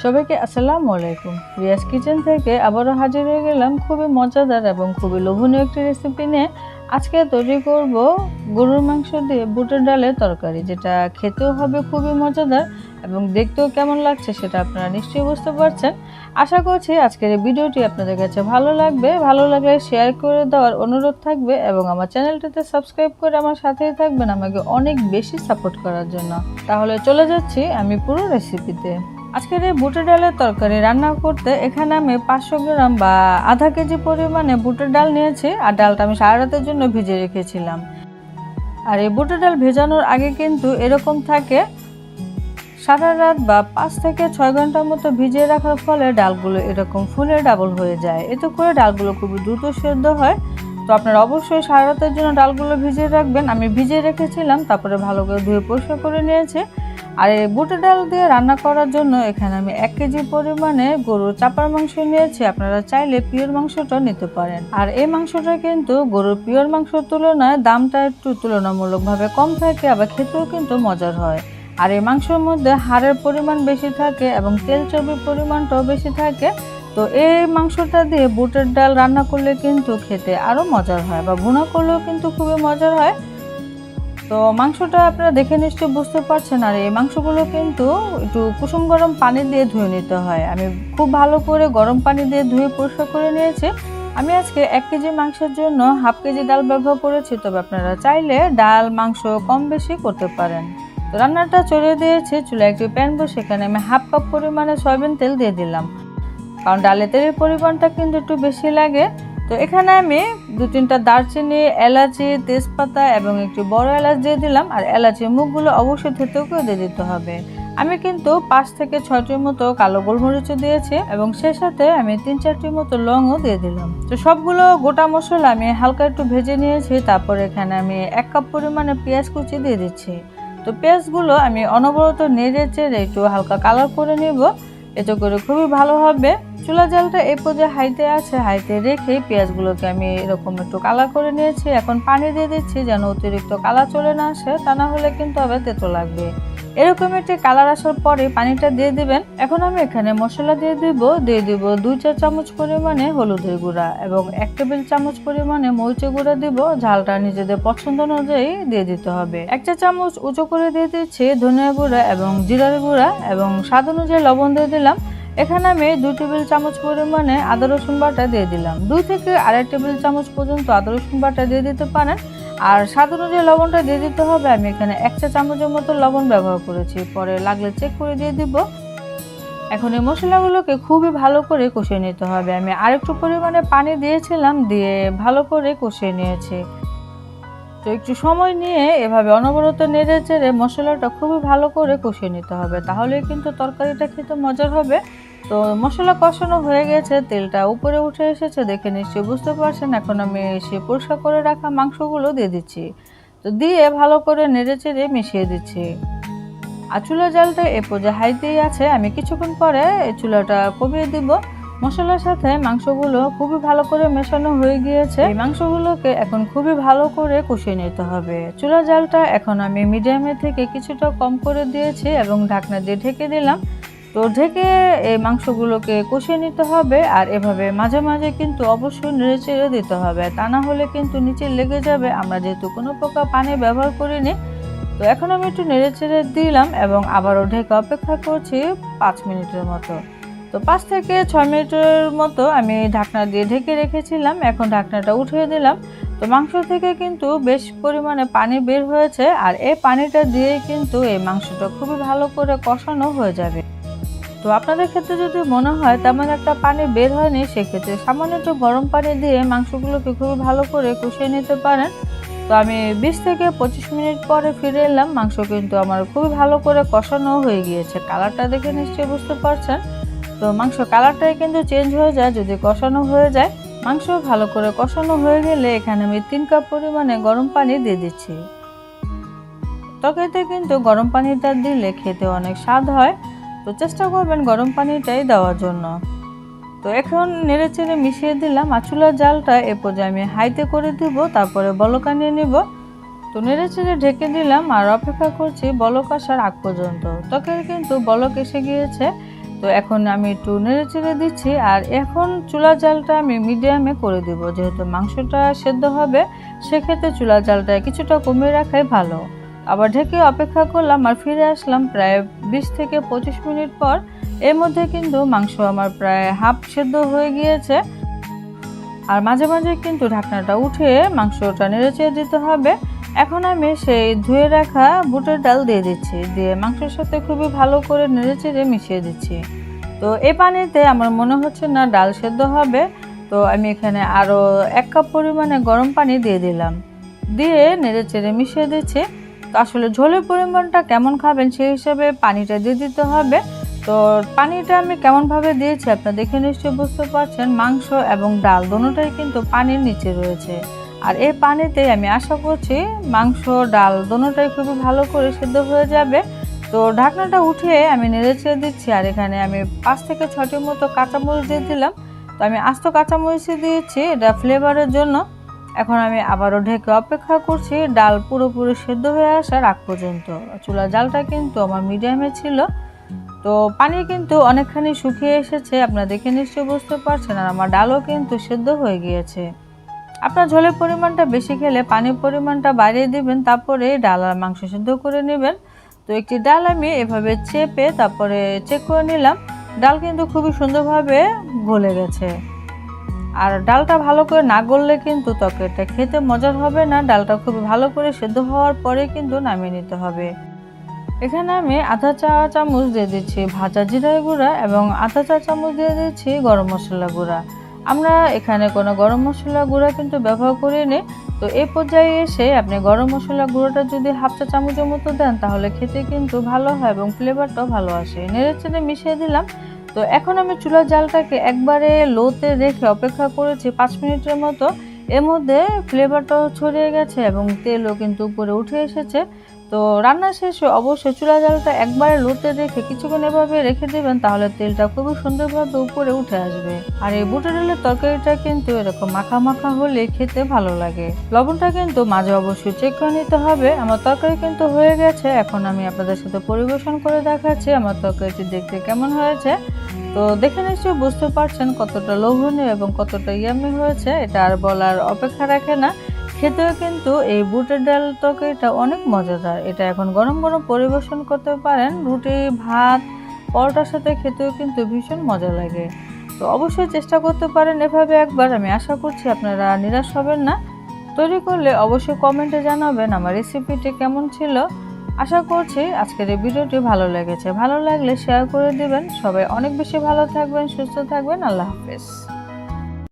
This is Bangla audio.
সবাইকে আসসালামু আলাইকুম। রিয়াজ কিচেন থেকে আবারও হাজির হয়ে গেলাম খুবই মজাদার এবং খুবই লোভনীয় একটি রেসিপি নিয়ে। আজকে তৈরি করব গরুর মাংস দিয়ে বুটের ডালের তরকারি, যেটা খেতেও হবে খুবই মজাদার এবং দেখতেও কেমন লাগছে সেটা আপনারা নিশ্চয়ই বুঝতে পারছেন। আশা করছি আজকের এই ভিডিওটি আপনাদের কাছে ভালো লাগবে। ভালো লাগলে শেয়ার করে দেওয়ার অনুরোধ থাকবে এবং আমার চ্যানেলটিতে সাবস্ক্রাইব করে আমার সাথেই থাকবেন আমাকে অনেক বেশি সাপোর্ট করার জন্য। তাহলে চলে যাচ্ছি আমি পুরো রেসিপিতে। আজকের এই বুটের ডালের তরকারি রান্না করতে এখানে আমি 500 গ্রাম বা আধা কেজি পরিমাণে বুটের ডাল নিয়েছি। আর ডালটা আমি সারা রাতের জন্য ভিজিয়ে রেখেছিলাম। আর এই বুটের ডাল ভেজানোর আগে কিন্তু এরকম থাকে, সারা রাত বা 5 থেকে 6 ঘন্টার মতো ভিজিয়ে রাখার ফলে ডালগুলো এরকম ফুলে ডাবল হয়ে যায়। এতে করে ডালগুলো খুবই দ্রুত সেদ্ধ হয়। তো আপনারা অবশ্যই সারা রাতের জন্য ডালগুলো ভিজিয়ে রাখবেন। আমি ভিজিয়ে রেখেছিলাম, তারপরে ভালো করে ধুয়ে পরিষ্কার করে নিয়েছি। আর এই বুটের ডাল দিয়ে রান্না করার জন্য এখানে আমি 1 কেজি পরিমাণে গরুর চাপার মাংস নিয়েছি। আপনারা চাইলে পিওর মাংসটাও নিতে পারেন। আর এই মাংসটা কিন্তু গরুর পিওর মাংসের তুলনায় দামটা একটু তুলনামূলকভাবে কম থাকে, আবার খেতেও কিন্তু মজার হয়। আর এই মাংসের মধ্যে হাড়ের পরিমাণ বেশি থাকে এবং তেল চর্বির পরিমাণটাও বেশি থাকে। তো এই মাংসটা দিয়ে বুটের ডাল রান্না করলে কিন্তু খেতে আরও মজার হয়, বা ভুনা করলেও কিন্তু খুবই মজার হয়। তো মাংসটা আপনারা দেখে নিশ্চয়ই বুঝতে পারছেন। আর এই মাংসগুলো কিন্তু একটু কুসুম গরম পানি দিয়ে ধুয়ে নিতে হয়। আমি খুব ভালো করে গরম পানি দিয়ে ধুয়ে পরিষ্কার করে নিয়েছি। আমি আজকে 1 কেজি মাংসের জন্য হাফ কেজি ডাল ব্যবহার করেছি, তবে আপনারা চাইলে ডাল মাংস কম বেশি করতে পারেন। তো রান্নাটা চড়িয়ে দিয়েছি, চুলায় একটি প্যান বসে সেখানে আমি হাফ কাপ পরিমাণে সয়াবিন তেল দিয়ে দিলাম, কারণ ডালে তেলের পরিমাণটা কিন্তু একটু বেশি লাগে। তো এখানে আমি 2-3টা দারচিনি, এলাচি, তেজপাতা এবং একটু বড় এলাচ দিয়ে দিলাম। আর এলাচির মুখগুলো অবশ্যই থেতো করে দিয়ে দিতে হবে। আমি কিন্তু 5 থেকে 6টির মতো কালো গোলমরিচও দিয়েছি এবং সেই সাথে আমি 3-4টির মতো লংও দিয়ে দিলাম। তো সবগুলো গোটা মশলা আমি হালকা একটু ভেজে নিয়েছি। তারপর এখানে আমি 1 কাপ পরিমাণে পেঁয়াজ কুচি দিয়ে দিচ্ছি। তো পেঁয়াজগুলো আমি অনবরত নেড়ে চেড়ে একটু হালকা কালার করে নেব, এতে করে খুবই ভালো হবে। চুলা জালটা এই পর্যায়ে হাইতে আছে, হাইতে রেখে পেঁয়াজগুলোকে আমি এরকম একটু কালার করে নিয়েছি। এখন পানি দিয়ে দিচ্ছি যেন অতিরিক্ত কালার চলে না আসে, তা না হলে কিন্তু আবার তেতো লাগবে। এরকম একটি কালার আসার পরে পানিটা দিয়ে দিবেন। এখন আমি এখানে মশলা দিয়ে দিব 2-4 চামচ পরিমাণে হলুদের গুঁড়া এবং 1 টেবিল চামচ পরিমাণে মরিচের গুঁড়া দিব। ঝালটা নিজেদের পছন্দ অনুযায়ী দিয়ে দিতে হবে। 1 চা চামচ উঁচু করে দিয়ে দিচ্ছি ধনিয়া গুঁড়া এবং জিরার গুঁড়া এবং স্বাদ অনুযায়ী লবণ দিয়ে দিলাম। এখানে আমি 2 টেবিল চামচ পরিমাণে আদা রসুন বাটা দিয়ে দিলাম। 2 থেকে 2.5 টেবিল চামচ পর্যন্ত আদা রসুন বাটা দিয়ে দিতে পারেন। আর স্বাদ অনুযায়ী লবণটা দিয়ে দিতে হবে। আমি এখানে 1 চা চামচের মতো লবণ ব্যবহার করেছি, পরে লাগলে চেক করে দিয়ে দিব। এখন এই মশলাগুলোকে খুবই ভালো করে কষিয়ে নিতে হবে। আমি আরেকটু পরিমাণে পানি দিয়েছিলাম, দিয়ে ভালো করে কষিয়ে নিয়েছি। তো একটু সময় নিয়ে এভাবে অনবরত নেড়ে চেড়ে মশলাটা খুবই ভালো করে কষিয়ে নিতে হবে, তাহলে কিন্তু তরকারিটা খেতে মজার হবে। তো মশলা কষানো হয়ে গেছে, তেলটা উপরে উঠে এসেছে, দেখে নিশ্চয়ই বুঝতে পারছেন। এখন আমি সে পরিষ্কার করে রাখা মাংসগুলো দিয়ে দিচ্ছি। তো দিয়ে ভালো করে নেড়ে চেড়ে মিশিয়ে দিচ্ছি। আর চুলার জালটা এ পর্যায়ে হাইতেই আছে। আমি কিছুক্ষণ পরে এই চুলাটা কমিয়ে দিব। মশলার সাথে মাংসগুলো খুবই ভালো করে মেশানো হয়ে গিয়েছে। এই মাংসগুলোকে এখন খুবই ভালো করে কষিয়ে নিতে হবে। চুলার জালটা এখন আমি মিডিয়ামে থেকে কিছুটা কম করে দিয়েছি এবং ঢাকনা দিয়ে ঢেকে দিলাম। তো ঢেকে এই মাংসগুলোকে কষিয়ে নিতে হবে। আর এভাবে মাঝে মাঝে কিন্তু অবশ্যই নেড়ে চেড়ে দিতে হবে, তা না হলে কিন্তু নিচে লেগে যাবে। আমরা যেহেতু কোনো প্রকার পানি ব্যবহার করিনি। তো এখন আমি একটু নেড়ে চেড়ে দিলাম এবং আবারও ঢেকে অপেক্ষা করছি 5 মিনিটের মতো। তো 5 থেকে 6 মিনিটের মতো আমি ঢাকনা দিয়ে ঢেকে রেখেছিলাম। এখন ঢাকনাটা উঠিয়ে দিলাম। তো মাংস থেকে কিন্তু বেশ পরিমাণে পানি বের হয়েছে, আর এই পানিটা দিয়েই কিন্তু এই মাংসটা খুবই ভালো করে কষানো হয়ে যাবে। তো আপনাদের ক্ষেত্রে যদি মনে হয় তেমন একটা পানি বের হয়নি, সেক্ষেত্রে সামান্য একটু গরম পানি দিয়ে মাংসগুলোকে খুবই ভালো করে কষিয়ে নিতে পারেন। তো আমি 20 থেকে 25 মিনিট পরে ফিরে এলাম। মাংস কিন্তু আমার খুবই ভালো করে কষানো হয়ে গিয়েছে। কালারটা দেখে নিশ্চয়ই বুঝতে পারছেন। তো মাংস কালারটাই কিন্তু চেঞ্জ হয়ে যায় যদি কষানো হয়ে যায়। মাংস ভালো করে কষানো হয়ে গেলে এখানে আমি 3 কাপ পরিমাণে গরম পানি দিয়ে দিচ্ছি। তরকারিতে কিন্তু গরম পানিটা দিলে খেতে অনেক স্বাদ হয়। তো চেষ্টা করবেন গরম পানিটাই দেওয়ার জন্য। তো এখন নেড়ে চেড়ে মিশিয়ে দিলাম। আর চুলার জালটা এ পর্যায়ে আমি হাইতে করে দিব, তারপরে বলক আনিয়ে নিব। তো নেড়ে চেড়ে ঢেকে দিলাম আর অপেক্ষা করছি বলক আসার আগ পর্যন্ত। তরকারি কিন্তু বলক এসে গিয়েছে। তো তো এখন আমি একটু নেড়ে চেড়ে দিচ্ছি, আর এখন চুলার জালটা আমি মিডিয়ামে করে দেব। যেহেতু মাংসটা সেদ্ধ হবে, সেক্ষেত্রে চুলার জালটা কিছুটা কমিয়ে রাখাই ভালো। আবার ঢেকে অপেক্ষা করলাম আর ফিরে আসলাম প্রায় 20 থেকে 25 মিনিট পর। এর মধ্যে কিন্তু মাংস আমার প্রায় হাফ সেদ্ধ হয়ে গিয়েছে। আর মাঝে মাঝে কিন্তু ঢাকনাটা উঠে মাংসটা নেড়েচেড়ে দিতে হবে। এখন আমি সেই ধুয়ে রাখা বুটের ডাল দিয়ে দিচ্ছি, দিয়ে মাংসের সাথে খুবই ভালো করে নেড়েচেড়ে মিশিয়ে দিচ্ছি। তো এই পানিতে আমার মনে হচ্ছে না ডাল সেদ্ধ হবে, তো আমি এখানে আরও 1 কাপ পরিমাণে গরম পানি দিয়ে দিলাম, দিয়ে নেড়েচেড়ে মিশিয়ে দিচ্ছি। তো আসলে ঝোলের পরিমাণটা কেমন খাবেন সেই হিসাবে পানিটা দিয়ে দিতে হবে। তো পানিটা আমি কেমনভাবে দিয়েছি আপনারা দেখে নিশ্চয়ই বুঝতে পারছেন। মাংস এবং ডাল দুটোটাই কিন্তু পানির নিচে রয়েছে, আর এই পানিতেই আমি আশা করছি মাংস ডাল দুটোটাই খুবই ভালো করে সেদ্ধ হয়ে যাবে। তো ঢাকনাটা উঠিয়ে আমি নেড়েচেড়ে দিচ্ছি, আর এখানে আমি 5 থেকে 6টির মতো কাঁচামরিচ দিয়ে দিলাম। তো আমি আস্ত কাঁচামরিচই দিয়েছি এটা ফ্লেভারের জন্য। এখন আমি আবারও ঢেকে অপেক্ষা করছি ডাল পুরোপুরি সেদ্ধ হয়ে আসার আগ পর্যন্ত। চুলার জালটা কিন্তু আমার মিডিয়ামে ছিল। তো পানি কিন্তু অনেকখানি শুকিয়ে এসেছে, আপনারা দেখে নিশ্চয়ই বুঝতে পারছেন, আর আমার ডালও কিন্তু সেদ্ধ হয়ে গিয়েছে। আপনার ঝোলের পরিমাণটা বেশি খেলে পানির পরিমাণটা বাড়িয়ে দিবেন, তারপরে ডাল আর মাংস সেদ্ধ করে নেবেন। তো একটি ডাল আমি এভাবে চেপে তারপরে চেক করে নিলাম, ডাল কিন্তু খুবই সুন্দরভাবে গলে গেছে। আর ডালটা ভালো করে না গললে কিন্তু তরকারিটা খেতে মজার হবে না। ডালটা খুবই ভালো করে সেদ্ধ হওয়ার পরে কিন্তু নামিয়ে নিতে হবে। এখানে আমি আধা চা চামচ দিয়ে দিচ্ছি ভাজা জিরার গুঁড়া এবং আধা চা চামচ দিয়ে দিচ্ছি গরম মশলা গুঁড়া। আমরা এখানে কোনো গরম মশলা গুঁড়া কিন্তু ব্যবহার করিনি। তো এই পর্যায়ে এসে আপনি গরম মশলা গুঁড়োটা যদি হাফ চা চামচের মতো দেন তাহলে খেতে কিন্তু ভালো হয় এবং ফ্লেভারটাও ভালো আসে। নেড়েচেড়ে মিশিয়ে দিলাম। তো এখন আমি চুলার জালটাকে একবারে লোতে রেখে অপেক্ষা করেছি 5 মিনিটের মতো। এর মধ্যে ফ্লেভারটাও ছড়িয়ে গেছে এবং তেলও কিন্তু উপরে উঠে এসেছে। তো রান্না শেষে অবশ্যই চুলা জালটা একবারে লোতে রেখে কিছুক্ষণ এভাবে রেখে দেবেন, তাহলে তেলটা খুবই সুন্দরভাবে উপরে উঠে আসবে। আর এই বুটের ডালের তরকারিটা কিন্তু এরকম মাখা মাখা হলে খেতে ভালো লাগে। লবণটা কিন্তু মাঝে অবশ্যই চেক করে নিতে হবে। আমার তরকারি কিন্তু হয়ে গেছে, এখন আমি আপনাদের সাথে পরিবেশন করে দেখাচ্ছি আমার তরকারিটি দেখতে কেমন হয়েছে। তো দেখে নিশ্চয়ই বুঝতে পারছেন কতটা লোভনীয় এবং কতটা ইয়ামি হয়েছে, এটা আর বলার অপেক্ষা রাখে না। খেতেও কিন্তু এই বুটের ডাল তরকারিটা অনেক মজাদার। এটা এখন গরম গরম পরিবেশন করতে পারেন, রুটি ভাত পরোটার সাথে খেতেও কিন্তু ভীষণ মজা লাগে। তো অবশ্যই চেষ্টা করতে পারেন এভাবে একবার। আমি আশা করছি আপনারা নিরাশ হবেন না। তৈরি করলে অবশ্যই কমেন্টে জানাবেন আমার রেসিপিটি কেমন ছিল। আশা করছি আজকের এই ভিডিওটি ভালো লেগেছে। ভালো লাগলে শেয়ার করে দিবেন। সবাই অনেক বেশি ভালো থাকবেন, সুস্থ থাকবেন। আল্লাহ হাফেজ।